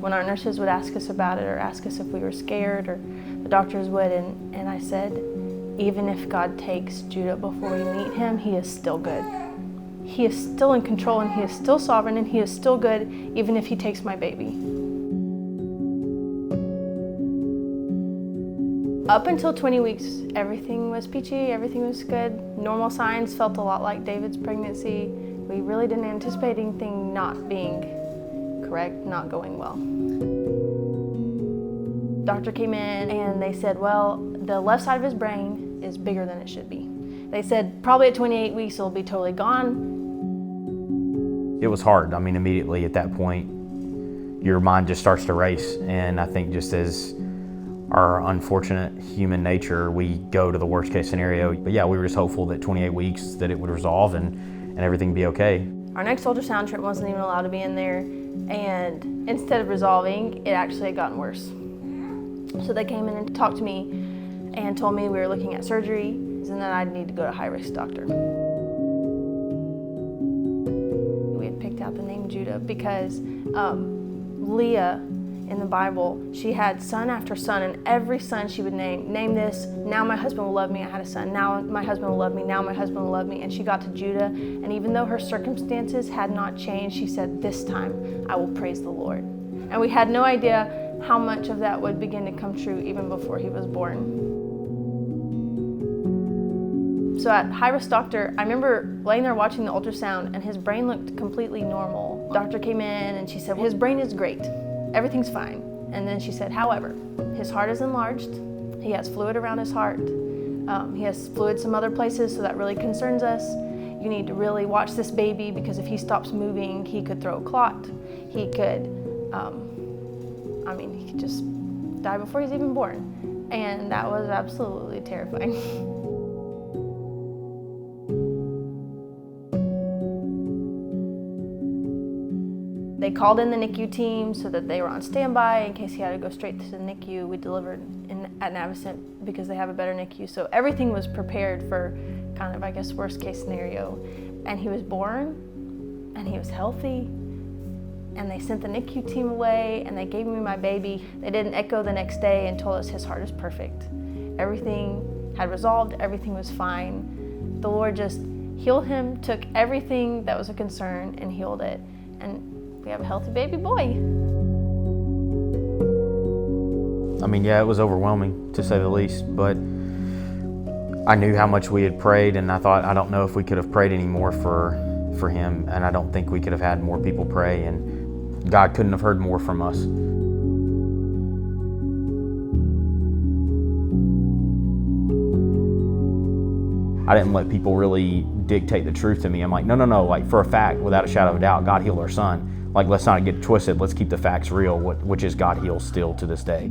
when our nurses would ask us about it or ask us if we were scared, or the doctors would, and I said, even if God takes Judah before we meet him, he is still good. He is still in control, and he is still sovereign, and he is still good, even if he takes my baby. Up until 20 weeks, everything was peachy, everything was good. Normal signs felt a lot like David's pregnancy. We really didn't anticipate anything not being correct, not going well. Doctor came in and they said, well, the left side of his brain is bigger than it should be. They said probably at 28 weeks it'll be totally gone. It was hard. I mean, immediately at that point, your mind just starts to race. And I think just as our unfortunate human nature, we go to the worst case scenario. But yeah, we were just hopeful that 28 weeks that it would resolve and everything be okay. Our next ultrasound trip wasn't even allowed to be in there. And instead of resolving, it actually had gotten worse. So they came in and talked to me and told me we were looking at surgery and that I'd need to go to a high-risk doctor. We had picked out the name Judah because Leah in the Bible, she had son after son, and every son she would name this, now my husband will love me, I had a son, now my husband will love me, now my husband will love me, and she got to Judah, and even though her circumstances had not changed, she said, this time I will praise the Lord. And we had no idea how much of that would begin to come true even before he was born. So at high-risk doctor, I remember laying there watching the ultrasound and his brain looked completely normal. Doctor came in and she said, well, his brain is great. Everything's fine. And then she said, however, his heart is enlarged. He has fluid around his heart. He has fluid some other places, so that really concerns us. You need to really watch this baby because if he stops moving, he could throw a clot. He could, he could just die before he's even born. And that was absolutely terrifying. They called in the NICU team so that they were on standby in case he had to go straight to the NICU. We delivered at Navicent because they have a better NICU. So everything was prepared for kind of, I guess, worst case scenario. And he was born and he was healthy. And they sent the NICU team away and they gave me my baby. They did an echo the next day and told us his heart is perfect. Everything had resolved, everything was fine. The Lord just healed him, took everything that was a concern and healed it. And we have a healthy baby boy. I mean, yeah, it was overwhelming to say the least, but I knew how much we had prayed and I thought, I don't know if we could have prayed any more for him, and I don't think we could have had more people pray, and God couldn't have heard more from us. I didn't let people really dictate the truth to me. I'm like, no, like for a fact, without a shadow of a doubt, God healed our son. Like, let's not get twisted. Let's keep the facts real, which is God heals still to this day.